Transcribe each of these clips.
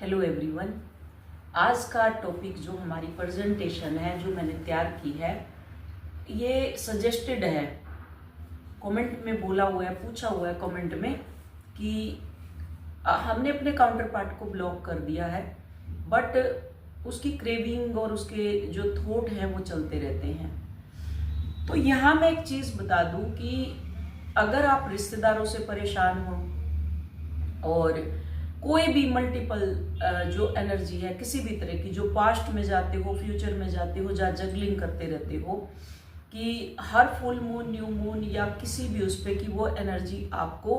Hello everyone. आज का topic जो हमारी प्रेजेंटेशन है जो मैंने तैयार की है ये सजेस्टेड है, कमेंट में बोला हुआ है, पूछा हुआ है कमेंट में कि हमने अपने काउंटर पार्ट को ब्लॉक कर दिया है बट उसकी क्रेविंग और उसके जो थॉट हैं वो चलते रहते हैं। तो यहाँ मैं एक चीज़ बता दूं कि अगर आप रिश्तेदारों से परेशान हो और कोई भी मल्टीपल जो एनर्जी है किसी भी तरह की, जो पास्ट में जाते हो, फ्यूचर में जाते हो, जहाँ जगलिंग करते रहते हो कि हर फुल मून, न्यू मून या किसी भी उस पे की वो एनर्जी आपको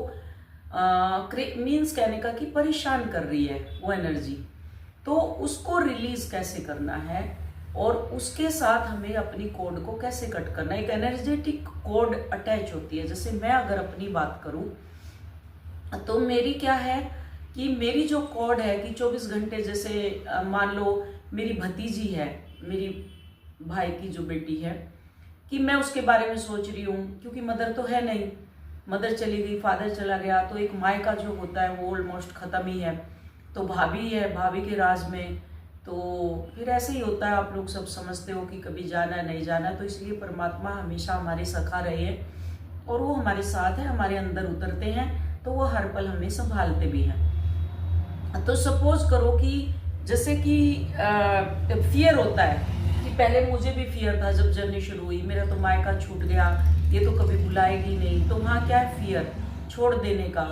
मीन्स कहने का कि परेशान कर रही है वो एनर्जी, तो उसको रिलीज कैसे करना है और उसके साथ हमें अपनी कोड को कैसे कट करना है। एक एनर्जेटिक कोड अटैच होती है। जैसे मैं अगर अपनी बात करूं तो मेरी क्या है कि मेरी जो कोड है कि 24 घंटे, जैसे मान लो मेरी भतीजी है, मेरी भाई की जो बेटी है, कि मैं उसके बारे में सोच रही हूँ क्योंकि मदर तो है नहीं, मदर चली गई, फादर चला गया, तो एक मायका जो होता है वो ऑलमोस्ट खत्म ही है। तो भाभी है, भाभी के राज में तो फिर ऐसे ही होता है, आप लोग सब समझते हो कि कभी जाना है नहीं जाना। तो इसलिए परमात्मा हमेशा हमारे सखा रहे हैं और वो हमारे साथ है, हमारे अंदर उतरते हैं, तो वो हर पल हमें संभालते भी हैं। तो सपोज करो कि जैसे कि फियर होता है कि पहले मुझे भी फियर था जब जर्नी शुरू हुई, मेरा तो मायका छूट गया, ये तो कभी बुलाएगी नहीं, तो वहाँ क्या है, फियर छोड़ देने का,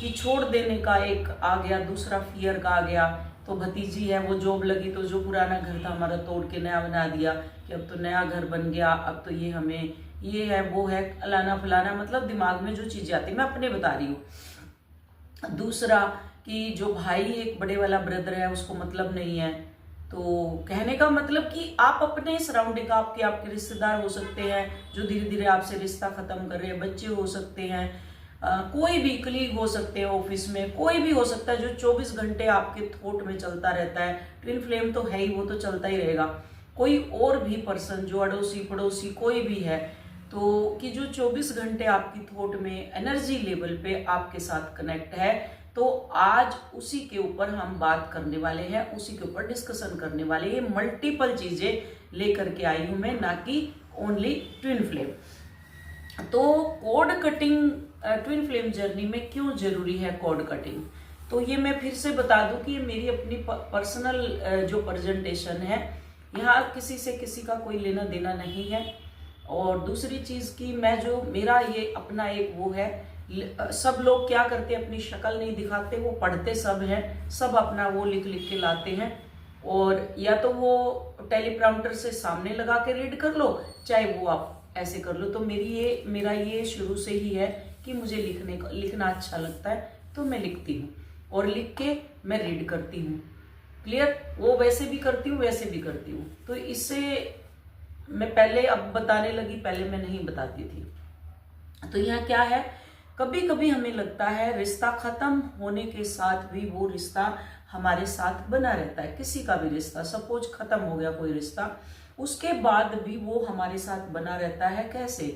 कि छोड़ देने का एक आ गया, दूसरा फियर का आ गया। तो भतीजी है, वो जॉब लगी तो जो पुराना घर था हमारा तोड़ के नया बना दिया कि अब तो नया घर बन गया, अब तो ये हमें ये है वो है अलाना फलाना, मतलब दिमाग में जो चीजें आती, मैं अपने बता रही हूँ। दूसरा कि जो भाई एक बड़े वाला ब्रदर है उसको मतलब नहीं है, तो कहने का मतलब कि आप अपने सराउंडिंग, आपके रिश्तेदार हो सकते हैं जो धीरे धीरे आपसे रिश्ता खत्म कर रहे हैं, बच्चे हो सकते हैं, कोई भी कलीग हो सकते हैं, ऑफिस में कोई भी हो सकता है जो 24 घंटे आपके थॉट में चलता रहता है। ट्विन फ्लेम तो है ही, वो तो चलता ही रहेगा। कोई और भी पर्सन जो अड़ोसी पड़ोसी कोई भी है, तो कि जो 24 घंटे आपकी थॉट में एनर्जी लेवल पे आपके साथ कनेक्ट है, तो आज उसी के ऊपर हम बात करने वाले हैं, उसी के ऊपर डिस्कशन करने वाले। ये मल्टीपल चीजें लेकर के आई हूं मैं, ना कि ओनली ट्विन फ्लेम। तो code cutting twin flame journey में क्यों जरूरी है कोड कटिंग, तो ये मैं फिर से बता दूं कि ये मेरी अपनी पर्सनल जो प्रेजेंटेशन है, यहाँ किसी से किसी का कोई लेना देना नहीं है। और दूसरी चीज की मैं जो मेरा ये अपना एक वो है, सब लोग क्या करते हैं, अपनी शक्ल नहीं दिखाते, वो पढ़ते सब हैं, सब अपना वो लिख लिख के लाते हैं, और या तो वो टेलीप्रॉम्प्टर से सामने लगा के रीड कर लो, चाहे वो आप ऐसे कर लो। तो मेरा ये शुरू से ही है कि मुझे लिखना अच्छा लगता है, तो मैं लिखती हूँ और लिख के मैं रीड करती हूँ। क्लियर, वो वैसे भी करती हूँ वैसे भी करती हूँ। तो इससे मैं पहले अब बताने लगी, पहले मैं नहीं बताती थी। तो यहाँ क्या है, कभी कभी हमें लगता है रिश्ता खत्म होने के साथ भी वो रिश्ता हमारे साथ बना रहता है। किसी का भी रिश्ता सपोज खत्म हो गया कोई रिश्ता, उसके बाद भी वो हमारे साथ बना रहता है। कैसे,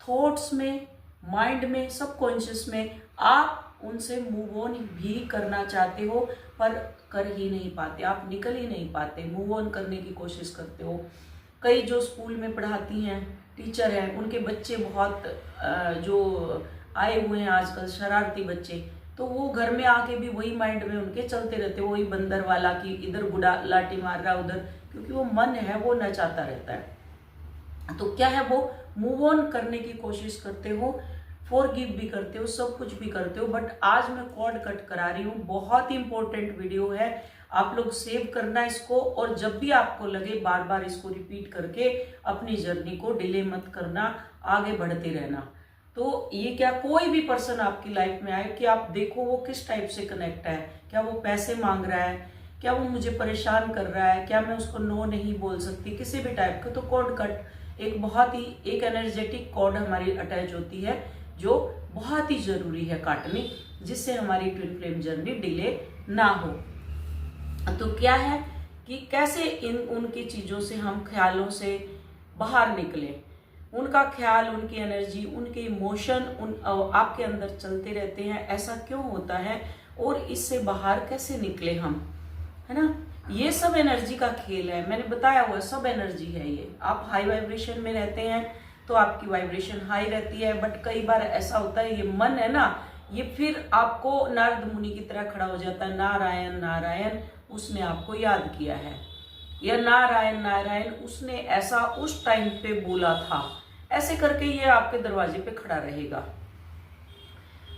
थॉट्स में, माइंड में, सबकॉन्शियस में। आप उनसे मूव ऑन भी करना चाहते हो पर कर ही नहीं पाते, आप निकल ही नहीं पाते, मूव ऑन करने की कोशिश करते हो। कई जो स्कूल में पढ़ाती हैं, टीचर हैं, उनके बच्चे बहुत जो आए हुए हैं आजकल शरारती बच्चे, तो वो घर में आके भी वही माइंड में उनके चलते रहते, वही बंदर वाला कि इधर गुड़ा लाठी मार रहा उधर, क्योंकि वो मन है वो नचाता रहता है। तो क्या है, वो मूव ऑन करने की कोशिश करते हो, फॉरगिव भी करते हो, सब कुछ भी करते हो। बट आज मैं कॉर्ड कट करा रही हूँ, बहुत ही इंपॉर्टेंट वीडियो है, आप लोग सेव करना इसको, और जब भी आपको लगे बार बार इसको रिपीट करके अपनी जर्नी को डिले मत करना, आगे बढ़ते रहना। तो ये क्या, कोई भी पर्सन आपकी लाइफ में आए कि आप देखो वो किस टाइप से कनेक्ट है, क्या वो पैसे मांग रहा है, क्या वो मुझे परेशान कर रहा है, क्या मैं उसको नो नहीं बोल सकती, किसी भी टाइप का। तो कॉर्ड कट एक बहुत ही एक एनर्जेटिक कॉर्ड हमारी अटैच होती है जो बहुत ही जरूरी है काटनी, जिससे हमारी ट्विन फ्लेम जर्नी डिले ना हो। तो क्या है कि कैसे उनकी चीजों से हम ख्यालों से बाहर निकले, उनका ख्याल, उनकी एनर्जी, उनके इमोशन आपके अंदर चलते रहते हैं। ऐसा क्यों होता है, और इससे बाहर कैसे निकले हम, है ना। ये सब एनर्जी का खेल है, मैंने बताया हुआ सब एनर्जी है ये। आप हाई वाइब्रेशन में रहते हैं तो आपकी वाइब्रेशन हाई रहती है, बट कई बार ऐसा होता है ये मन है ना, ये फिर आपको नारद मुनि की तरह खड़ा हो जाता है, नारायण नारायण उसने आपको याद किया है, या नारायण नारायण उसने ऐसा उस टाइम पे बोला था, ऐसे करके ये आपके दरवाजे पे खड़ा रहेगा।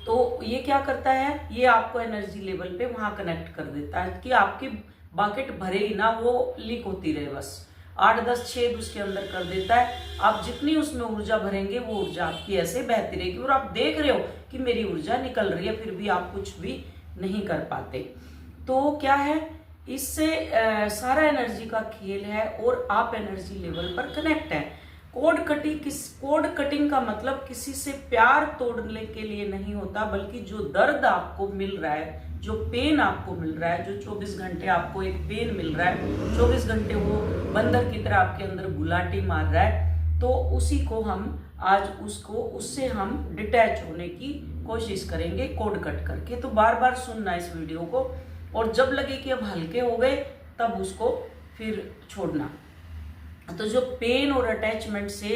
तो ये क्या करता है, ये आपको एनर्जी लेवल पे वहां कनेक्ट कर देता है कि आपकी बकेट भरे ही ना, वो लीक होती रहे, बस 8-10 छेद उसके अंदर कर देता है। आप जितनी उसमें ऊर्जा भरेंगे वो ऊर्जा आपकी ऐसे बहती रहेगी, और आप देख रहे हो कि मेरी ऊर्जा निकल रही है, फिर भी आप कुछ भी नहीं कर पाते। तो क्या है, इससे सारा एनर्जी का खेल है और आप एनर्जी लेवल पर कनेक्ट है। कोड कटिंग का मतलब किसी से प्यार तोड़ने के लिए नहीं होता, बल्कि जो दर्द आपको मिल रहा है, जो पेन आपको मिल रहा है, जो 24 घंटे आपको एक पेन मिल रहा है, 24 घंटे वो बंदर की तरह आपके अंदर गुलाटी मार रहा है, तो उसी को हम आज उससे हम डिटैच होने की कोशिश करेंगे कोड कट करके। तो बार बार सुनना इस वीडियो को, और जब लगे कि अब हल्के हो गए तब उसको फिर छोड़ना। तो जो पेन और अटैचमेंट से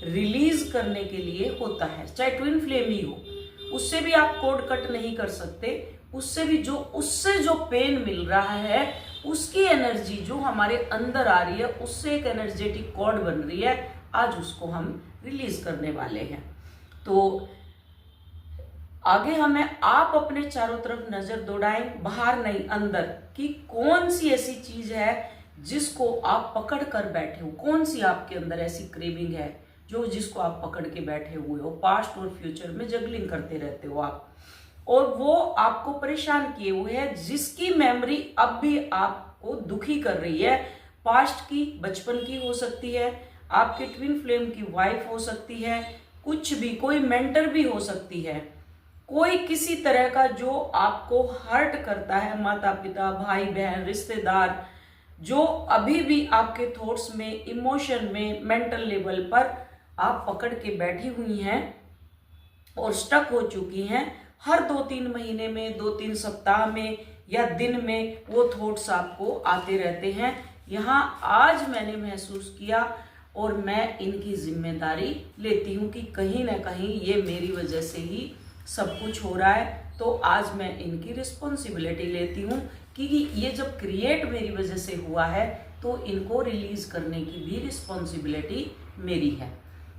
रिलीज करने के लिए होता है, चाहे ट्विन फ्लेम ही हो, उससे भी आप कोड कट नहीं कर सकते, उससे जो पेन मिल रहा है उसकी एनर्जी जो हमारे अंदर आ रही है, उससे एक एनर्जेटिक कॉर्ड बन रही है, आज उसको हम रिलीज करने वाले हैं। तो आगे हमें आप अपने चारों तरफ नजर दौड़ाएं, बाहर नहीं अंदर, कि कौन सी ऐसी चीज है जिसको आप पकड़ कर बैठे हो, कौन सी आपके अंदर ऐसी क्रेविंग है जिसको आप पकड़ के बैठे हुए हो, पास्ट और फ्यूचर में जगलिंग करते रहते हो आप, और वो आपको परेशान किए हुए है, जिसकी मेमोरी अब भी आपको दुखी कर रही है। पास्ट की, बचपन की हो सकती है, आपके ट्विन फ्लेम की वाइफ हो सकती है, कुछ भी, कोई मेंटर भी हो सकती है, कोई किसी तरह का जो आपको हर्ट करता है, माता पिता, भाई बहन, रिश्तेदार, जो अभी भी आपके थॉट्स में, इमोशन में, मेंटल लेवल पर आप पकड़ के बैठी हुई हैं और स्टक हो चुकी हैं। हर 2-3 महीने में, 2-3 सप्ताह में या दिन में वो थॉट्स आपको आते रहते हैं। यहाँ आज मैंने महसूस किया और मैं इनकी जिम्मेदारी लेती हूँ कि कहीं ना कहीं ये मेरी वजह से ही सब कुछ हो रहा है, तो आज मैं इनकी रिस्पॉन्सिबिलिटी लेती हूँ कि ये जब क्रिएट मेरी वजह से हुआ है तो इनको रिलीज करने की भी रिस्पॉन्सिबिलिटी मेरी है।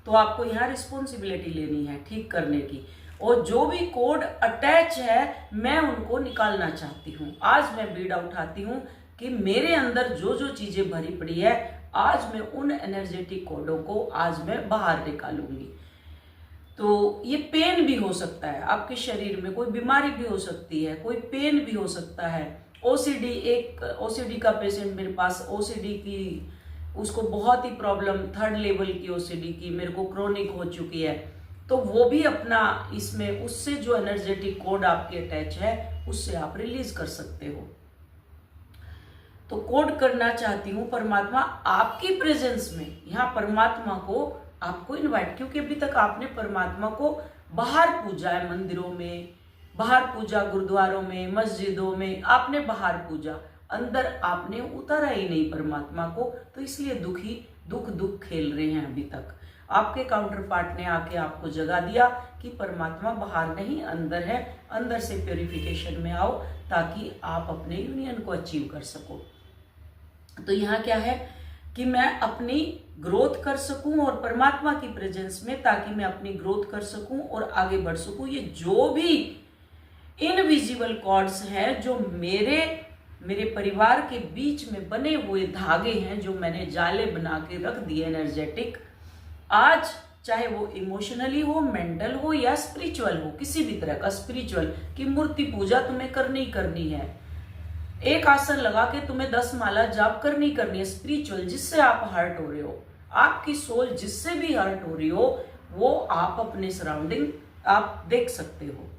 तो आपको यहाँ रिस्पॉन्सिबिलिटी लेनी है ठीक करने की, और जो भी कोड अटैच है मैं उनको निकालना चाहती हूँ। आज मैं बीड़ा उठाती हूँ कि मेरे अंदर जो चीजें भरी पड़ी है, आज मैं उन एनर्जेटिक कोडों को आज मैं बाहर निकालूंगी। तो ये पेन भी हो सकता है आपके शरीर में, कोई बीमारी भी हो सकती है, कोई पेन भी हो सकता है। ओसीडी का पेशेंट मेरे पास, ओसीडी की उसको बहुत ही प्रॉब्लम, 3rd लेवल की ओसीडी की, मेरे को क्रोनिक हो चुकी है, तो वो भी अपना इसमें उससे जो एनर्जेटिक कोड आपके अटैच है उससे आप रिलीज कर सकते हो। तो कोड करना चाहती हूँ परमात्मा आपकी प्रेजेंस में, यहाँ परमात्मा को आपको इनवाइट, क्योंकि अभी तक आपने परमात्मा को बाहर पूजा है, मंदिरों में बाहर पूजा, गुरुद्वारों में, मस्जिदों में आपने बाहर पूजा, अंदर आपने उतारा ही नहीं परमात्मा को, तो इसलिए दुख खेल रहे हैं अभी तक। आपके काउंटर पार्ट ने आके आपको जगा दिया कि परमात्मा बाहर नहीं अंदर है, अंदर से प्योरिफिकेशन में आओ ताकि आप अपने यूनियन को अचीव कर सको। तो यहाँ क्या है कि मैं अपनी ग्रोथ कर सकूं और परमात्मा की प्रेजेंस में, ताकि मैं अपनी ग्रोथ कर सकूं और आगे बढ़ सकूं। ये जो भी इनविजिबल कॉर्ड्स हैं, जो मेरे परिवार के बीच में बने हुए धागे हैं, जो मैंने जाले बना के रख दिए एनर्जेटिक, आज चाहे वो इमोशनली हो, मेंटल हो या स्पिरिचुअल हो, किसी भी तरह का स्पिरिचुअल, की मूर्ति पूजा तुम्हें करनी है, एक आसन लगा के तुम्हें 10 माला जाप करनी है, स्पिरिचुअल, जिससे आप हर्ट हो रहे हो, आपकी सोल जिससे भी हर्ट हो रही हो, वो आप अपने सराउंडिंग आप देख सकते हो।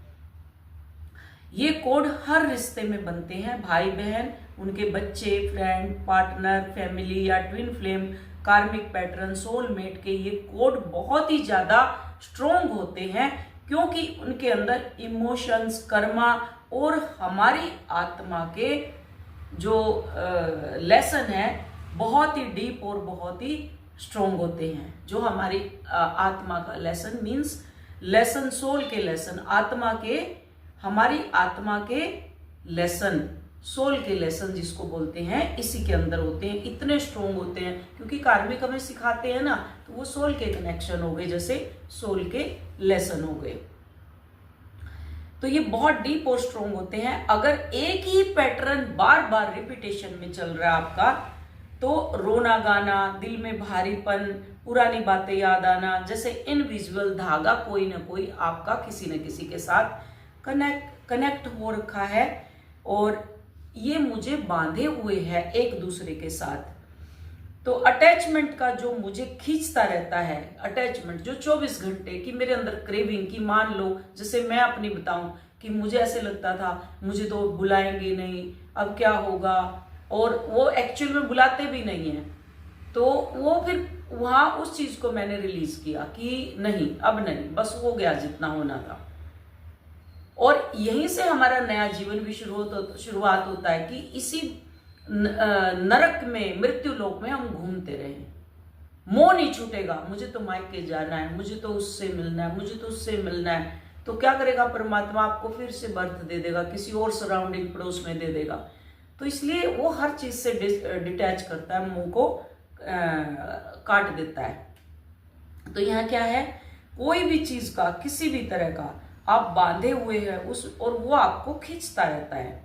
ये कोड हर रिश्ते में बनते हैं, भाई बहन, उनके बच्चे, फ्रेंड, पार्टनर, फैमिली या ट्विन फ्लेम, कार्मिक पैटर्न, सोलमेट के ये कोड बहुत ही ज्यादा स्ट्रोंग होते हैं, क्योंकि उनके अंदर इमोशंस, कर्मा और हमारी आत्मा के जो लेसन है बहुत ही डीप और बहुत ही स्ट्रोंग होते हैं। जो हमारी आत्मा का लेसन मीन्स लेसन, सोल के लेसन, आत्मा के, हमारी आत्मा के लेसन, सोल के लेसन जिसको बोलते हैं, इसी के अंदर होते हैं, इतने स्ट्रोंग होते हैं। क्योंकि कार्मिक हमें सिखाते हैं ना, तो वो सोल के कनेक्शन हो गए, जैसे सोल के लेसन हो गए। तो ये बहुत डीप और स्ट्रोंग होते हैं। अगर एक ही पैटर्न बार बार रिपीटेशन में चल रहा है आपका, तो रोना गाना, दिल में भारीपन, पुरानी बातें याद आना, जैसे इनविजिबल धागा कोई ना कोई आपका किसी न किसी के साथ कनेक्ट हो रखा है और ये मुझे बांधे हुए है एक दूसरे के साथ। तो अटैचमेंट का जो मुझे खींचता रहता है, अटैचमेंट जो 24 घंटे की मेरे अंदर क्रेविंग की, मान लो जैसे मैं अपनी बताऊं कि मुझे ऐसे लगता था मुझे तो बुलाएंगे नहीं, अब क्या होगा, और वो एक्चुअल में बुलाते भी नहीं है। तो वो फिर वहां उस चीज को मैंने रिलीज किया कि नहीं, अब नहीं, बस हो गया जितना होना था। और यहीं से हमारा नया जीवन भी शुरुआत होता है कि इसी नरक में, मृत्यु लोक में हम घूमते रहे। मोह नहीं छूटेगा, मुझे तो मायके जाना है, मुझे तो उससे मिलना है, मुझे तो उससे मिलना है। तो क्या करेगा परमात्मा, आपको फिर से बर्थ दे देगा, किसी और सराउंडिंग पड़ोस में दे देगा। तो इसलिए वो हर चीज से डिटैच करता है, मुंह को काट देता है। तो यहाँ क्या है, कोई भी चीज का, किसी भी तरह का आप बांधे हुए हैं उस, और वो आपको खींचता रहता है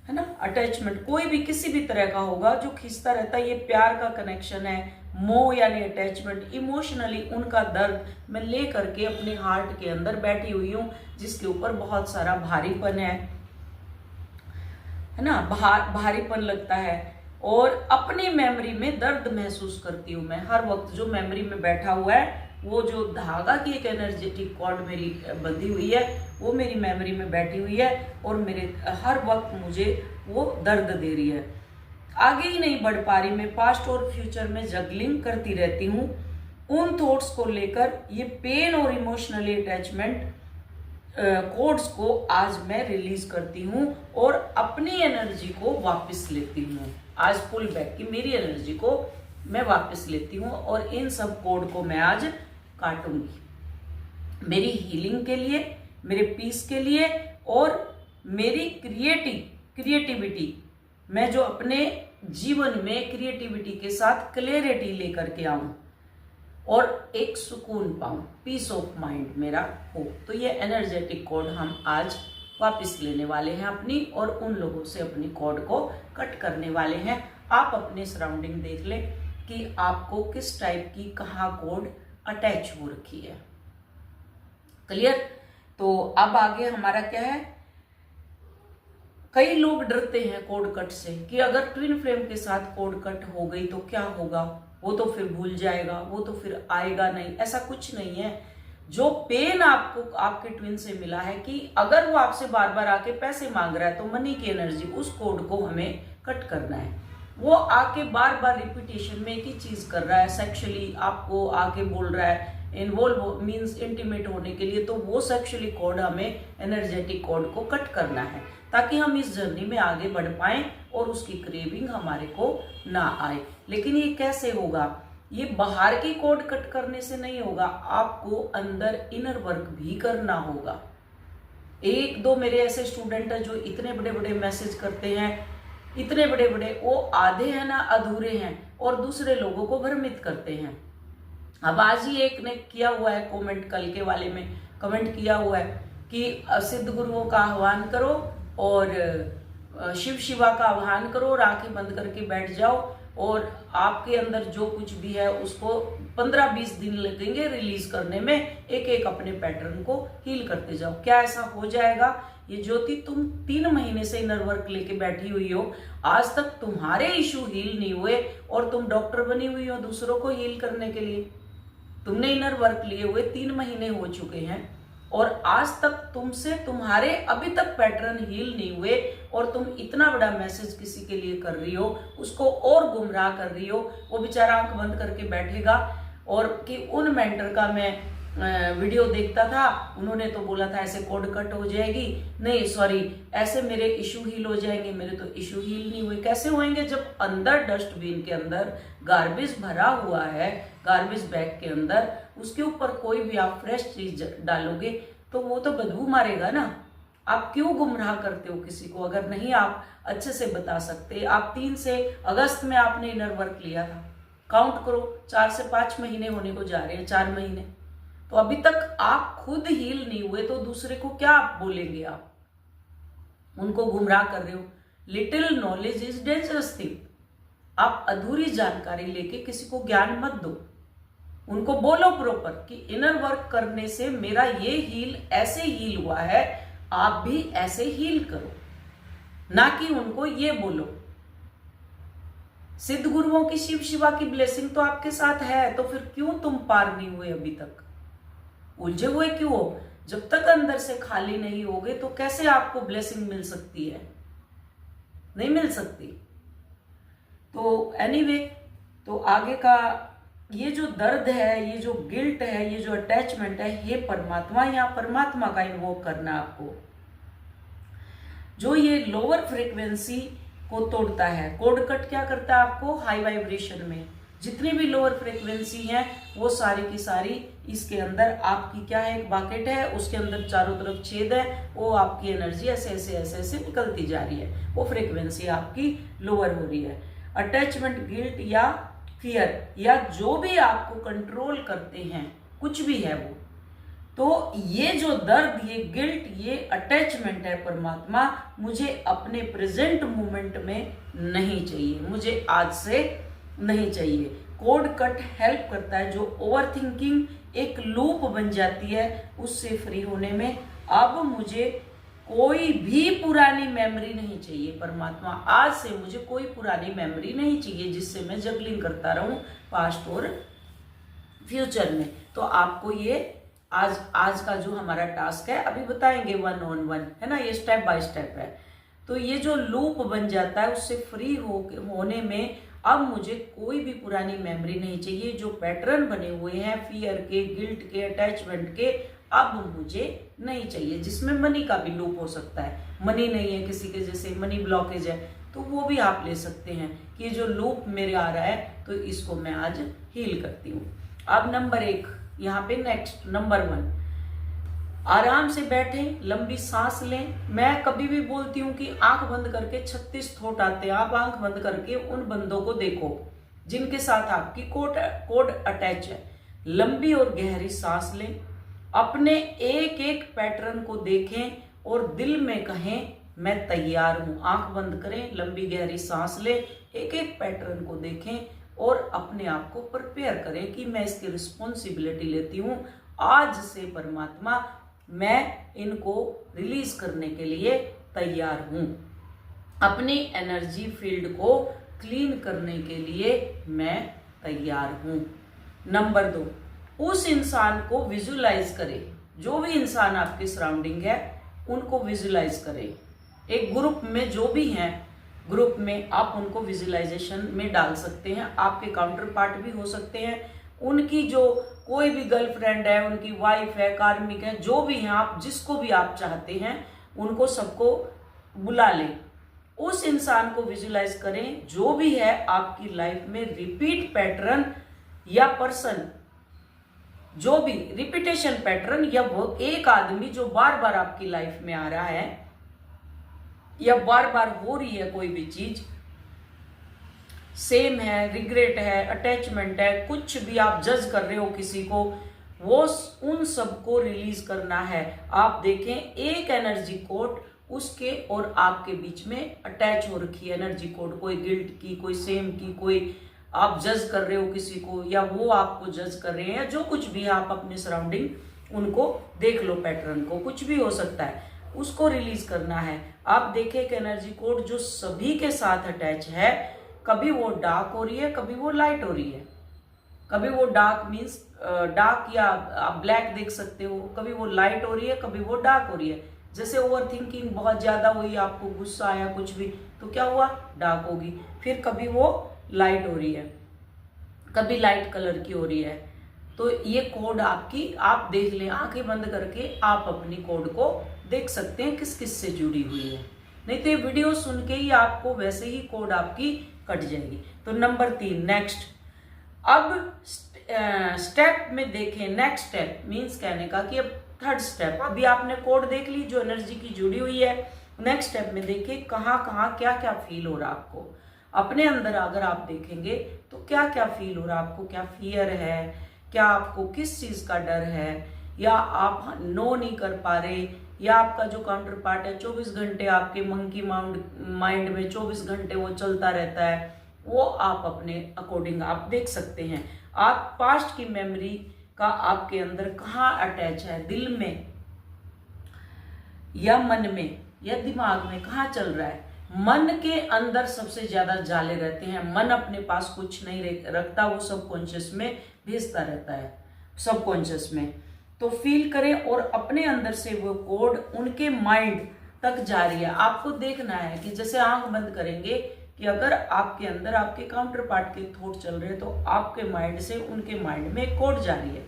ना। अटैचमेंट कोई भी किसी भी तरह का होगा जो खींचता रहता है, ये प्यार का कनेक्शन है। मोह यानी अटैचमेंट, इमोशनली उनका दर्द मैं ले करके अपने हार्ट के अंदर बैठी हुई हूँ, जिसके ऊपर बहुत सारा भारीपन है ना, भारीपन लगता है। और अपनी मेमोरी में दर्द महसूस करती हूँ मैं हर वक्त। जो मेमोरी में बैठा हुआ है, वो जो धागा की एक एनर्जेटिक कॉर्ड मेरी बंधी हुई है, वो मेरी मेमोरी में बैठी हुई है और मेरे हर वक्त मुझे वो दर्द दे रही है। आगे ही नहीं बढ़ पा रही मैं, पास्ट और फ्यूचर में जगलिंग करती रहती हूँ उन थॉट्स को लेकर। ये पेन और इमोशनली अटैचमेंट कोड्स को आज मैं रिलीज करती हूँ और अपनी एनर्जी को वापस लेती हूँ। आज फुल बैक की मेरी एनर्जी को मैं वापस लेती हूँ और इन सब कोड को मैं आज काटूंगी, मेरी हीलिंग के लिए, मेरे पीस के लिए और मेरी क्रिएटिविटी, मैं जो अपने जीवन में क्रिएटिविटी के साथ क्लैरिटी लेकर के आऊं और एक सुकून पाऊं, पीस ऑफ माइंड मेरा हो। तो ये एनर्जेटिक कोड हम आज वापस लेने वाले हैं अपनी, और उन लोगों से अपनी कोड को कट करने वाले हैं। आप अपने सराउंडिंग देख ले कि आपको किस टाइप की कहाँ कोड अटैच हो रखी है। क्लियर? तो अब आगे हमारा क्या है, कई लोग डरते हैं कोड कट से कि अगर ट्विन फ्लेम के साथ कोड कट हो गई तो क्या होगा, वो तो फिर भूल जाएगा, वो तो फिर आएगा नहीं। ऐसा कुछ नहीं है। जो पेन आपको आपके ट्विन से मिला है कि अगर वो आपसे बार बार आके पैसे मांग रहा है, तो मनी की एनर्जी, उस कोड को हमें कट करना है। वो आके बार बार रिपीटेशन में एक ही चीज कर रहा है, सेक्सुअली आपको आके बोल रहा है, इन्वॉल्व मीन्स इंटीमेट होने के लिए, तो वो सेक्सुअली कोड हमें, एनर्जेटिक कोड को कट करना है ताकि हम इस जर्नी में आगे बढ़ पाएं और उसकी क्रेविंग हमारे को ना आए। लेकिन ये कैसे होगा? ये बाहर की कोड कट करने से नहीं होगा, आपको अंदर इनर वर्क भी करना होगा। एक दो मेरे ऐसे स्टूडेंट हैं जो इतने बड़े बड़े मैसेज करते हैं, इतने बड़े बड़े, वो आधे हैं ना अधूरे हैं और दूसरे लोगों को भ्रमित करते हैं। अब आज ही एक ने किया हुआ है कमेंट, कल के वाले में कमेंट किया हुआ है कि सिद्ध गुरुओं का आह्वान करो और शिव शिवा का आह्वान करो और आंखें बंद करके बैठ जाओ और आपके अंदर जो कुछ भी है उसको 15-20 दिन लगेंगे रिलीज करने में, एक एक अपने पैटर्न को हील करते जाओ। क्या ऐसा हो जाएगा? ये ज्योति, तुम 3 महीने से इनर वर्क लेके बैठी हुई हो, आज तक तुम्हारे इशू हील नहीं हुए और तुम डॉक्टर बनी हुई हो दूसरों को हील करने के लिए। तुमने इनर वर्क लिए हुए 3 महीने हो चुके हैं और आज तक तुमसे तुम्हारे अभी तक पैटर्न हील नहीं हुए और तुम इतना बड़ा मैसेज किसी के लिए कर रही हो, उसको और गुमराह कर रही हो। वो बेचारा आंख बंद करके बैठेगा और कि उन मेंटर का मैं वीडियो देखता था, उन्होंने तो बोला था ऐसे कोड कट हो जाएगी, नहीं सॉरी ऐसे मेरे इशू हील हो जाएंगे। मेरे तो इशू हील नहीं हुए। कैसे होंगे? जब अंदर डस्टबिन के अंदर गार्बेज भरा हुआ है, गार्बेज बैग के अंदर, उसके ऊपर कोई भी आप फ्रेश चीज डालोगे तो वो तो बदबू मारेगा ना। आप क्यों गुमराह करते हो किसी को? अगर नहीं आप अच्छे से बता सकते। आप 3 से अगस्त में आपने इनर वर्क लिया था, काउंट करो 4 से 5 महीने होने को जा रहे हैं, 4 महीने। तो अभी तक आप खुद हील नहीं हुए तो दूसरे को क्या आप बोलेंगे? आप उनको गुमराह कर रहे हो। Little knowledge is dangerous thing. आप अधूरी जानकारी लेके किसी को ज्ञान मत दो। उनको बोलो प्रॉपर कि इनर वर्क करने से मेरा ये हील ऐसे हील हुआ है, आप भी ऐसे हील करो। ना कि उनको ये बोलो। सिद्ध गुरुओं की, शिव शिवा की ब्लेसिंग तो आपके साथ है, तो फिर क्यों तुम पार नहीं हुए अभी तक? उलझे हुए क्यों हो? जब तक अंदर से खाली नहीं होगे तो कैसे आपको ब्लेसिंग मिल सकती है? नहीं मिल सकती। तो एनीवे, तो आगे का ये जो दर्द है, ये जो गिल्ट है, ये जो अटैचमेंट है, ये परमात्मा या परमात्मा का इन्वोक करना आपको, जो ये लोअर फ्रीक्वेंसी को तोड़ता है। कोड कट क्या करता है आपको? हाई वाइब्रेशन में जितनी भी लोअर फ्रीक्वेंसी है वो सारी की सारी इसके अंदर आपकी क्या है, एक बकेट है, उसके अंदर चारों तरफ छेद है, वो आपकी एनर्जी ऐसे ऐसे ऐसे ऐसे निकलती जा रही है, वो फ्रीक्वेंसी आपकी लोअर हो रही है। अटैचमेंट, गिल्ट या फियर या जो भी आपको कंट्रोल करते हैं, कुछ भी है वो, तो ये जो दर्द, ये गिल्ट, ये अटैचमेंट है परमात्मा, मुझे अपने प्रेजेंट मोमेंट में नहीं चाहिए, मुझे आज से नहीं चाहिए। कोड कट हेल्प करता है। जो ओवर थिंकिंग एक लूप बन जाती है, उससे फ्री होने में। अब मुझे कोई भी पुरानी मेमोरी नहीं चाहिए परमात्मा, आज से मुझे कोई पुरानी मेमोरी नहीं चाहिए जिससे मैं जगलिंग करता रहूं पास्ट और फ्यूचर में। तो आपको ये आज का जो हमारा टास्क है, अभी बताएंगे 1 on 1, है ना, ये स्टेप बाय स्टेप है। तो ये जो लूप बन जाता है, उससे फ्री होने में अब मुझे कोई भी पुरानी मेमोरी नहीं चाहिए। जो पैटर्न बने हुए हैं फियर के, गिल्ट के, अटैचमेंट के, अब मुझे नहीं चाहिए। जिसमें मनी का भी लूप हो सकता है। मनी नहीं है किसी के, जैसे मनी ब्लॉकेज है, तो वो भी आप ले सकते हैं कि ये जो लूप मेरे आ रहा है तो इसको मैं आज हील करती हूँ। अब नंबर 1 यहाँ पे, नेक्स्ट नंबर 1, आराम से बैठें, लंबी सांस लें। मैं कभी भी बोलती हूँ कि आंख बंद करके 36 थॉट आते हैं। आप आंख बंद करके उन बंदों को देखो जिनके साथ आपकी कोड अटैच है। लंबी और गहरी सांस लें, अपने एक एक पैटर्न को देखें और दिल में कहें मैं तैयार हूं। आंख बंद करें, लंबी गहरी सांस लें, एक एक पैटर्न को देखें और अपने आप को प्रिपेयर करें कि मैं इसकी रिस्पॉन्सिबिलिटी लेती हूं। आज से परमात्मा मैं इनको रिलीज करने के लिए तैयार हूं। अपनी एनर्जी फील्ड को क्लीन करने के लिए मैं तैयार हूं। नंबर 2, उस इंसान को विजुलाइज करें। जो भी इंसान आपके सराउंडिंग है उनको विजुलाइज करें। एक ग्रुप में जो भी हैं, ग्रुप में आप उनको विजुलाइजेशन में डाल सकते हैं। आपके काउंटर पार्ट भी हो सकते हैं। उनकी जो कोई भी गर्लफ्रेंड है, उनकी वाइफ है, कार्मिक है, जो भी हैं, आप जिसको भी आप चाहते हैं उनको सबको बुला लें। उस इंसान को विजुलाइज करें जो भी है आपकी लाइफ में रिपीट पैटर्न या पर्सन, जो भी रिपीटेशन पैटर्न, या वो एक आदमी जो बार बार आपकी लाइफ में आ रहा है या बार बार हो रही है, कोई भी चीज सेम है, रिग्रेट है, अटैचमेंट है, कुछ भी आप जज कर रहे हो किसी को, वो उन सबको रिलीज करना है। आप देखें एक एनर्जी कोड उसके और आपके बीच में अटैच हो रखी है एनर्जी कोड, कोई गिल्ट की, कोई सेम की, कोई आप जज कर रहे हो किसी को या वो आपको जज कर रहे हैं, या जो कुछ भी आप अपने सराउंडिंग उनको देख लो, पैटर्न को, कुछ भी हो सकता है, उसको रिलीज करना है। आप देखें एक एनर्जी कोड जो सभी के साथ अटैच है, कभी वो डार्क हो रही है, कभी वो लाइट हो रही है, कभी वो डार्क मीन्स डार्क या आप ब्लैक देख सकते हो, कभी वो लाइट हो रही है, कभी वो डार्क हो रही है। जैसे ओवर थिंकिंग बहुत ज्यादा हुई, आपको गुस्सा आया कुछ भी, तो क्या हुआ, डार्क होगी। फिर कभी वो लाइट हो रही है, कभी लाइट कलर की हो रही है। तो ये कोड आपकी, आप देख लें, आंखें बंद करके आप अपनी कोड को देख सकते हैं किस किस से जुड़ी हुई है। नहीं तो ये वीडियो सुन के ही आपको वैसे ही कोड आपकी कट जाएगी। तो नंबर 3 नेक्स्ट। अब स्टेप में देखें, नेक्स्ट स्टेप मीन्स कहने का कि अब थर्ड स्टेप, अभी आपने कोड देख ली जो एनर्जी की जुड़ी हुई है। नेक्स्ट स्टेप में देखिए कहाँ कहाँ क्या क्या फील हो रहा है आपको अपने अंदर। अगर आप देखेंगे तो क्या क्या फील हो रहा है आपको, क्या फियर है, क्या आपको किस चीज का डर है, या आप नो नहीं कर पा रहे, या आपका जो काउंटर पार्ट है 24 घंटे आपके मंकी माइंड में 24 घंटे वो चलता रहता है, वो आप अपने अकॉर्डिंग आप देख सकते हैं। आप पास्ट की मेमोरी का आपके अंदर कहाँ अटैच है, दिल में या मन में या दिमाग में, कहाँ चल रहा है। मन के अंदर सबसे ज्यादा जाले रहते हैं, मन अपने पास कुछ नहीं रखता, वो सबकॉन्शियस में भेजता रहता है, सबकॉन्शियस में। तो फील करें और अपने अंदर से वो कोड उनके माइंड तक जा रही है। आपको देखना है कि जैसे आंख बंद करेंगे कि अगर आपके अंदर आपके काउंटर पार्ट के थॉट चल रहे हैं तो आपके माइंड से उनके माइंड में कोड जा रही है।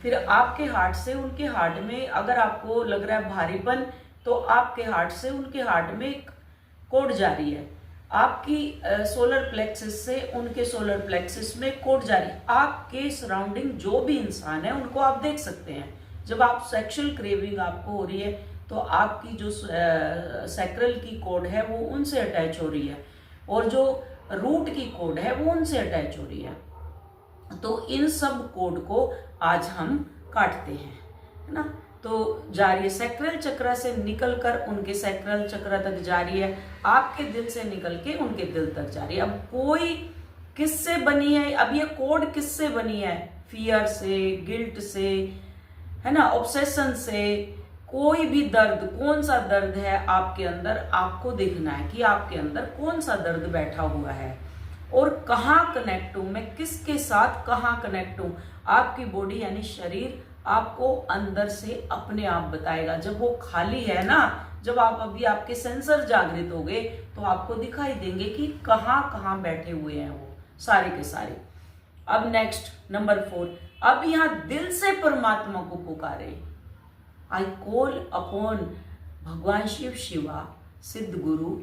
फिर आपके हार्ट से उनके हार्ट में, अगर आपको लग रहा है भारीपन, तो आपके हार्ट से उनके हार्ट में कोड जा रही है। आपकी सोलर प्लेक्सिस से उनके सोलर प्लेक्सिस में कोड जा रही है। आपके सराउंडिंग जो भी इंसान है उनको आप देख सकते हैं। जब आप सेक्सुअल क्रेविंग आपको हो रही है तो आपकी जो सैक्रल की कोड है वो उनसे अटैच हो रही है, और जो रूट की कोड है वो उनसे अटैच हो रही है। तो इन सब कोड को आज हम काटते हैं, है ना। तो जा रही है सैक्रल चक्र से निकलकर उनके सैक्रल चक्र तक जा रही है, आपके दिल से निकल के उनके दिल तक जा रही है। अब कोई किससे बनी है, अब ये कोड किससे बनी है, फियर से, गिल्ट से, है ना, ऑब्सेशन से। कोई भी दर्द, कौन सा दर्द है आपके अंदर, आपको देखना है कि आपके अंदर कौन सा दर्द बैठा हुआ है और कहाँ कनेक्ट हूं मैं, किसके साथ कहाँ कनेक्ट हूं। आपकी बॉडी यानी शरीर आपको अंदर से अपने आप बताएगा। जब वो खाली है ना, जब आप अभी आपके सेंसर जागृत हो गए तो आपको दिखाई देंगे कि कहाँ कहाँ बैठे हुए हैं वो सारे के सारे। अब नेक्स्ट नंबर 4, अब यहाँ दिल से परमात्मा को पुकारे। आई कॉल अपॉन भगवान शिव शिवा सिद्ध गुरु,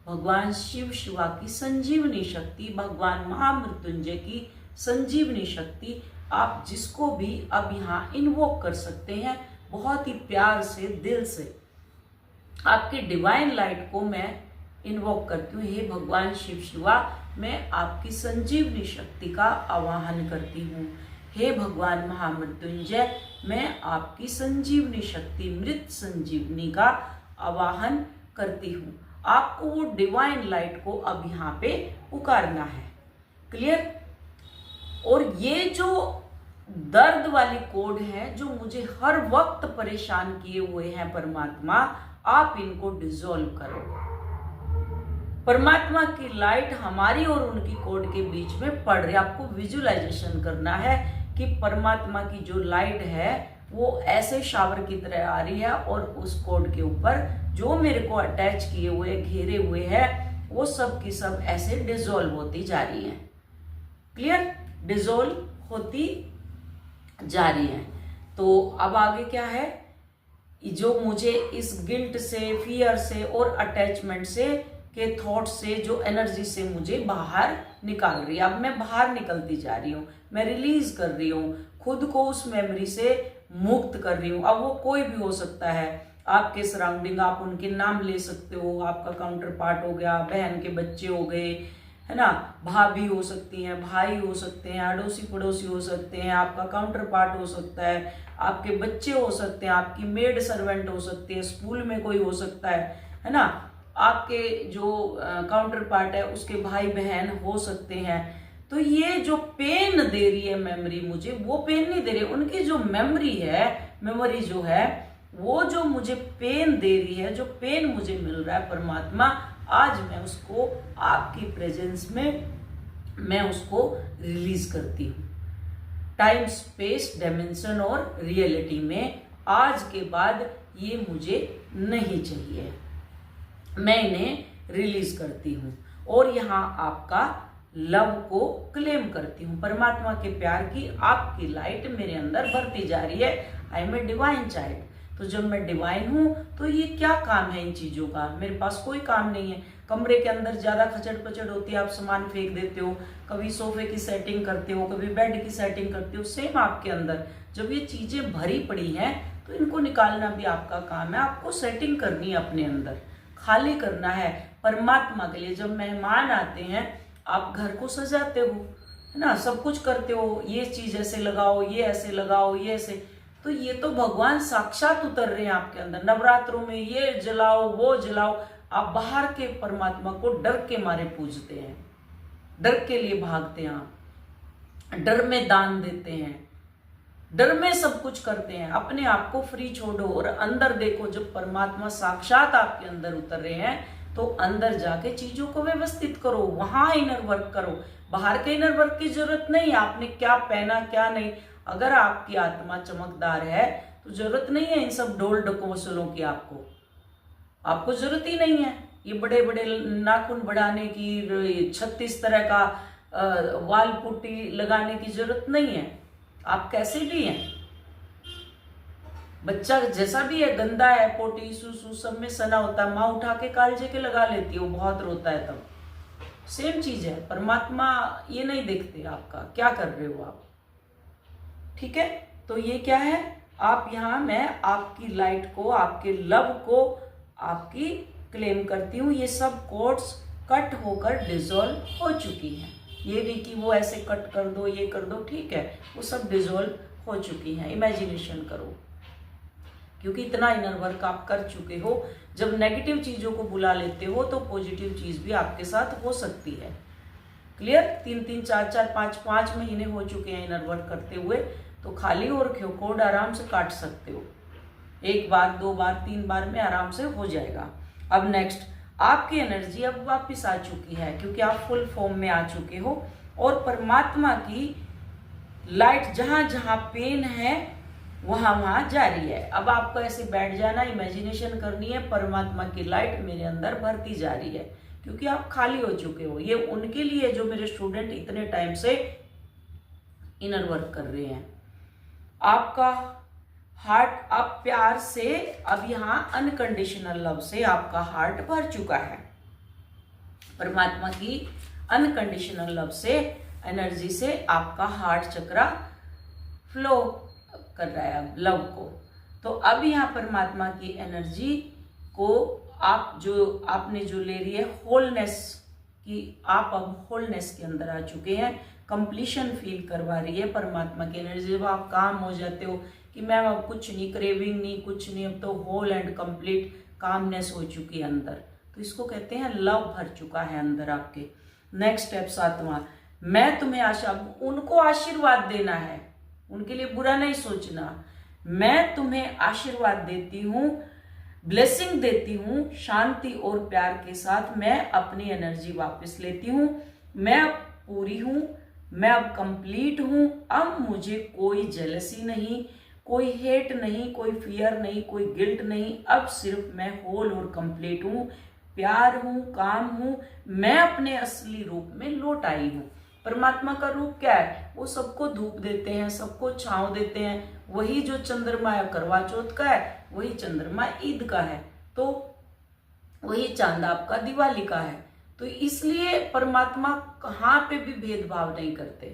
भगवान शिव शिवा की संजीवनी शक्ति, भगवान महामृत्युंजय की संजीवनी शक्ति। आप जिसको भी अब यहाँ इन्वोक कर सकते हैं बहुत ही प्यार से, दिल से। आपकी डिवाइन लाइट को मैं इन्वोक करती हूँ। हे भगवान शिव शिवा, मैं आपकी संजीवनी शक्ति का आवाहन करती हूँ। हे भगवान महामृत्युंजय, मैं आपकी संजीवनी शक्ति, मृत संजीवनी का आवाहन करती हूँ। आपको वो डिवाइन लाइट को अब यहाँ पे पुकारना है। क्लियर। और ये जो दर्द वाली कोड है जो मुझे हर वक्त परेशान किए हुए हैं परमात्मा, आप इनको डिसॉल्व करो। परमात्मा की लाइट हमारी और उनकी कोड के बीच में पड़ रही है। आपको विजुअलाइजेशन करना है कि परमात्मा की जो लाइट है वो ऐसे शावर की तरह आ रही है और उस कोड के ऊपर जो मेरे को अटैच किए हुए, घेरे हुए है, वो सब की सब ऐसे डिसॉल्व होती जा रही है। क्लियर। डिसॉल्व होती जा रही है। तो अब आगे क्या है, जो मुझे इस गिल्ट से, फियर से और अटैचमेंट से के थॉट से, जो एनर्जी से मुझे बाहर निकाल रही है, अब मैं बाहर निकलती जा रही हूँ, मैं रिलीज कर रही हूँ खुद को, उस मेमोरी से मुक्त कर रही हूँ। अब वो कोई भी हो सकता है, आपके सराउंडिंग, आप उनके नाम ले सकते हो, आपका काउंटर पार्ट हो गया, बहन के बच्चे हो गए, है ना, भाभी हो सकती हैं, भाई हो सकते हैं, अड़ोसी पड़ोसी हो सकते हैं, आपका काउंटर पार्ट हो सकता है, आपके बच्चे हो सकते हैं, आपकी मेड सर्वेंट हो सकती है, स्कूल में कोई हो सकता है ना, आपके जो काउंटर पार्ट है उसके भाई बहन हो सकते हैं। तो ये जो पेन दे रही है मेमोरी मुझे, वो पेन नहीं दे रही, उनकी जो मेमोरी है, मेमोरी जो है वो जो मुझे पेन दे रही है, जो पेन मुझे मिल रहा है परमात्मा, आज मैं उसको आपकी प्रेजेंस में मैं उसको रिलीज करती हूँ। टाइम, स्पेस, डायमेंशन और रियलिटी में आज के बाद ये मुझे नहीं चाहिए, मैं इन्हें रिलीज करती हूँ। और यहाँ आपका लव को क्लेम करती हूँ। परमात्मा के प्यार की आपकी लाइट मेरे अंदर बढ़ती जा रही है। I am a divine child. तो जब मैं डिवाइन हूँ तो ये क्या काम है इन चीजों का? मेरे पास कोई काम नहीं है। कमरे के अंदर ज्यादा खचड़ पचड़ होती है, आप सामान फेंक देते हो, कभी सोफे की सेटिंग करते हो, कभी बेड की सेटिंग करते हो। सेम आपके अंदर जब ये चीजें भरी पड़ी हैं तो इनको निकालना भी आपका काम है। आपको सेटिंग करनी है, अपने अंदर खाली करना है परमात्मा के लिए। जब मेहमान आते हैं आप घर को सजाते हो, है ना, सब कुछ करते हो, ये चीज ऐसे लगाओ, ये ऐसे लगाओ, ये ऐसे। तो ये तो भगवान साक्षात उतर रहे हैं आपके अंदर। नवरात्रों में ये जलाओ वो जलाओ, आप बाहर के परमात्मा को डर के मारे पूजते हैं, डर के लिए भागते हैं, आप डर में दान देते हैं, डर में सब कुछ करते हैं। अपने आप को फ्री छोड़ो और अंदर देखो। जब परमात्मा साक्षात आपके अंदर उतर रहे हैं तो अंदर जाके चीजों को व्यवस्थित करो, वहां इनर वर्क करो। बाहर के इनर वर्क की जरूरत नहीं। आपने क्या पहना क्या नहीं, अगर आपकी आत्मा चमकदार है तो जरूरत नहीं है इन सब ढोल ढकोसलों की। आपको जरूरत ही नहीं है ये बड़े बड़े नाखून बढ़ाने की, 36 तरह का वाल पुट्टी लगाने की जरूरत नहीं है। आप कैसे भी हैं, बच्चा जैसा भी है, गंदा है, पोटी सूसू सब में सना होता है, माँ उठा के कालजे के लगा लेती है, वो बहुत रोता है तब। सेम चीज है। परमात्मा ये नहीं देखते आपका क्या कर रहे हो आप, ठीक है। तो ये क्या है, आप यहाँ मैं आपकी लाइट को, आपके लव को आपकी क्लेम करती हूँ। ये सब कोड्स कट होकर डिसॉल्व हो चुकी हैं। ये नहीं कि वो ऐसे कट कर दो, ये कर दो, ठीक है, वो सब डिसॉल्व हो चुकी हैं। इमेजिनेशन करो, क्योंकि इतना इनर वर्क आप कर चुके हो। जब नेगेटिव चीजों को बुला लेते हो तो पॉजिटिव चीज भी आपके साथ हो सकती है। क्लियर? 3-3, 4-4, 5-5 महीने हो चुके हैं इनर वर्क करते हुए। तो खाली हो रखे हो, कोड आराम से काट सकते हो। 1 बार 2 बार 3 बार में आराम से हो जाएगा। अब नेक्स्ट, आपकी एनर्जी अब वापस आ चुकी है क्योंकि आप फुल फॉर्म में आ चुके हो और परमात्मा की लाइट जहां जहां पेन है वहां वहां जा रही है। अब आपको ऐसे बैठ जाना, इमेजिनेशन करनी है परमात्मा की लाइट मेरे अंदर भरती जा रही है क्योंकि आप खाली हो चुके हो। ये उनके लिए जो मेरे स्टूडेंट इतने टाइम से इनर वर्क कर रहे हैं। आपका हार्ट अब प्यार से, अब यहाँ अनकंडीशनल लव से आपका हार्ट भर चुका है। परमात्मा की अनकंडीशनल लव से, एनर्जी से आपका हार्ट चक्रा फ्लो कर रहा है लव को। तो अब यहाँ परमात्मा की एनर्जी को आप जो आपने जो ले रही है होलनेस की, आप अब होलनेस के अंदर आ चुके हैं। कंप्लीशन फील करवा रही है परमात्मा की एनर्जी। जब आप काम हो जाते हो कि मैम अब कुछ नहीं, क्रेविंग नहीं, कुछ नहीं, अब तो होल एंड कंप्लीट कामनेस हो चुकी है अंदर, तो इसको कहते हैं लव भर चुका है अंदर आपके। नेक्स्ट स्टेप 7वां, मैं तुम्हें उनको आशीर्वाद देना है, उनके लिए बुरा नहीं सोचना। मैं तुम्हें आशीर्वाद देती हूँ, ब्लेसिंग देती हूँ, शांति और प्यार के साथ मैं अपनी एनर्जी वापस लेती हूँ। मैं अब पूरी हूँ, मैं अब कंप्लीट हूँ। अब मुझे कोई जेलसी नहीं, कोई हेट नहीं, कोई फियर नहीं, कोई गिल्ट नहीं। अब सिर्फ मैं होल और कंप्लीट हूँ, प्यार हूँ, काम हूँ। मैं अपने असली रूप में लौट आई हूँ। परमात्मा का रूप क्या है? वो सबको धूप देते हैं, सबको छांव देते हैं। वही जो चंद्रमा करवा चौथ का है, वही चंद्रमा ईद का है, तो वही चांद आपका दिवाली का है। तो इसलिए परमात्मा कहाँ पे भी भेदभाव नहीं करते।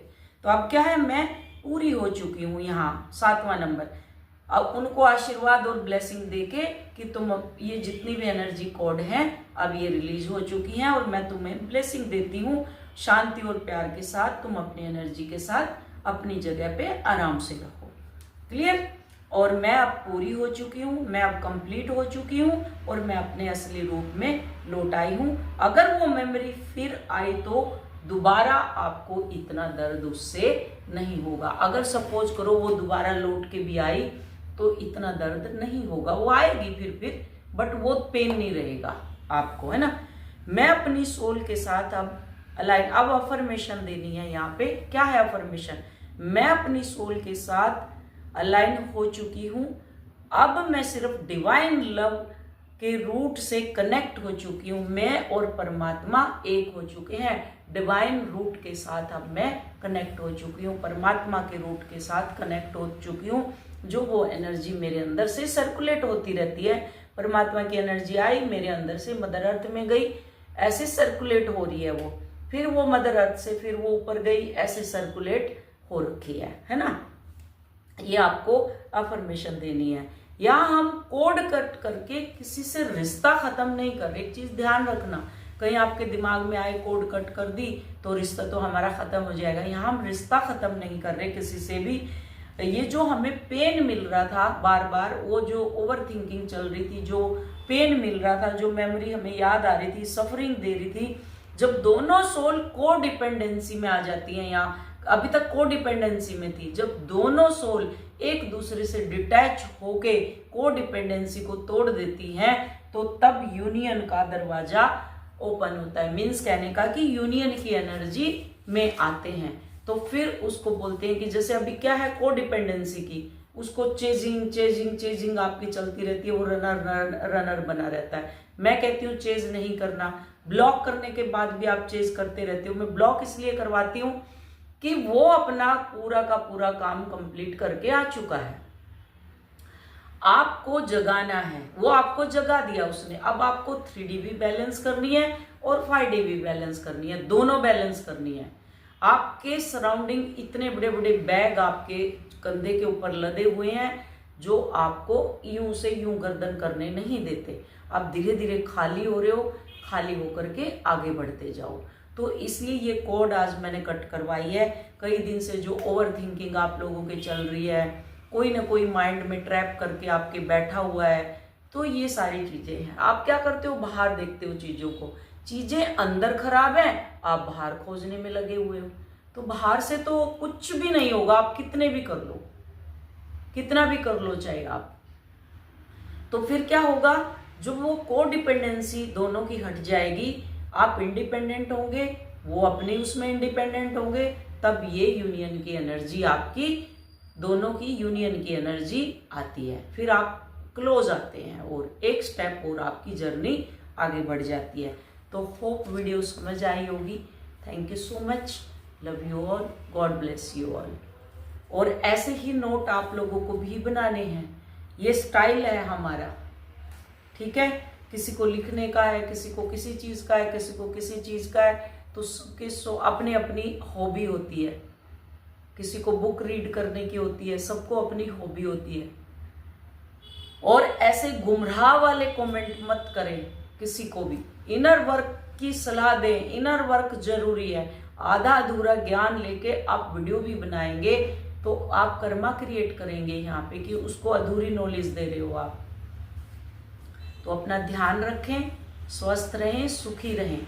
तो अब क्या है, मैं पूरी हो चुकी हूँ। यहाँ 7वां नंबर, अब उनको आशीर्वाद और ब्लेसिंग देके कि तुम ये जितनी भी एनर्जी कोड हैं अब ये रिलीज हो चुकी हैं और मैं तुम्हें ब्लेसिंग देती हूँ। शांति और प्यार के साथ तुम अपनी एनर्जी के साथ अपनी जगह पे आराम से रहो। क्लियर? और मैं अब पूरी हो चुकी हूँ, मैं अब कंप्लीट हो चुकी हूँ और मैं अपने असली रूप में लौट आई हूँ। अगर वो मेमोरी फिर आई तो दोबारा आपको इतना दर्द उससे नहीं होगा। अगर सपोज करो वो दोबारा लौट के भी आई तो इतना दर्द नहीं होगा। वो आएगी फिर बट वो पेन नहीं रहेगा आपको, है ना। मैं अपनी सोल के साथ अब अलाइन, अब अफर्मेशन देनी है। यहाँ पे क्या है अफर्मेशन? मैं अपनी सोल के साथ अलाइन हो चुकी हूँ। अब मैं सिर्फ डिवाइन लव के रूट से कनेक्ट हो चुकी हूँ। मैं और परमात्मा एक हो चुके हैं। डिवाइन रूट के साथ अब मैं कनेक्ट हो चुकी हूँ, परमात्मा के रूट के साथ कनेक्ट हो चुकी हूँ। जो वो एनर्जी मेरे अंदर से सर्कुलेट होती रहती है, परमात्मा की एनर्जी आई मेरे अंदर से मदर अर्थ में गई, ऐसे सर्कुलेट हो रही है वो, फिर वो मदर अर्थ से फिर वो ऊपर गई, ऐसे सर्कुलेट हो रखी है ना। ये आपको अफर्मेशन देनी है। यहाँ हम कोड कट करके किसी से रिश्ता खत्म नहीं कर रहे। एक चीज ध्यान रखना, कहीं आपके दिमाग में आए कोड कट कर दी तो रिश्ता तो हमारा खत्म हो जाएगा। यहाँ हम रिश्ता खत्म नहीं कर रहे किसी से भी। ये जो हमें पेन मिल रहा था बार बार, वो जो ओवर थिंकिंग चल रही थी, जो पेन मिल रहा था, जो मेमोरी हमें याद आ रही थी, सफरिंग दे रही थी, जब दोनों सोल को डिपेंडेंसी में आ जाती हैं, यहाँ अभी तक को डिपेंडेंसी में थी, जब दोनों सोल एक दूसरे से डिटैच होके को डिपेंडेंसी को तोड़ देती हैं, तो तब यूनियन का दरवाजा ओपन होता है। मीन्स कहने का कि यूनियन की एनर्जी में आते हैं। तो फिर उसको बोलते हैं कि जैसे अभी क्या है को डिपेंडेंसी की, उसको चेजिंग चेजिंग चेजिंग आपकी चलती रहती है, वो रनर बना रहता है। मैं कहती हूँ चेज नहीं करना, ब्लॉक करने के बाद भी आप चेज करते रहते हो। मैं ब्लॉक इसलिए करवाती हूँ कि वो अपना पूरा का पूरा काम कंप्लीट करके आ चुका है, आपको जगाना है, वो आपको जगा दिया उसने। अब आपको 3D भी बैलेंस करनी है और 5D भी बैलेंस करनी है, दोनों बैलेंस करनी है। आपके सराउंडिंग इतने बड़े बड़े बैग आपके कंधे के ऊपर लदे हुए हैं जो आपको यूं से यूं गर्दन करने नहीं देते। आप धीरे धीरे खाली हो रहे हो, खाली होकर के आगे बढ़ते जाओ। तो इसलिए ये कोड आज मैंने कट करवाई है। कई दिन से जो ओवर थिंकिंग आप लोगों के चल रही है, कोई ना कोई माइंड में ट्रैप करके आपके बैठा हुआ है, तो ये सारी चीजें हैं। आप क्या करते हो, बाहर देखते हो चीजों को, चीजें अंदर खराब हैं, आप बाहर खोजने में लगे हुए हो। तो बाहर से तो कुछ भी नहीं होगा, आप कितने भी कर लो, कितना भी कर लो चाहे आप। तो फिर क्या होगा, जो वो को डिपेंडेंसी दोनों की हट जाएगी, आप इंडिपेंडेंट होंगे, वो अपने उसमें इंडिपेंडेंट होंगे, तब ये यूनियन की एनर्जी आपकी, दोनों की यूनियन की एनर्जी आती है। फिर आप क्लोज आते हैं और एक स्टेप और आपकी जर्नी आगे बढ़ जाती है। तो होप वीडियो समझ आई होगी। Thank you so much, love you all, God bless you all. और ऐसे ही नोट आप लोगों को भी बनाने हैं, ये स्टाइल है हमारा, ठीक है। किसी को लिखने का है, किसी को किसी चीज का है, किसी को किसी चीज का है, तो अपनी अपनी हॉबी होती है। किसी को बुक रीड करने की होती है, सबको अपनी हॉबी होती है। और ऐसे गुमराह वाले कमेंट मत करें किसी को भी। इनर वर्क की सलाह दें, इनर वर्क जरूरी है। आधा अधूरा ज्ञान लेके आप वीडियो भी बनाएंगे तो आप कर्मा क्रिएट करेंगे यहाँ पे कि उसको अधूरी नॉलेज दे रहे हो आप। तो अपना ध्यान रखें, स्वस्थ रहें, सुखी रहें।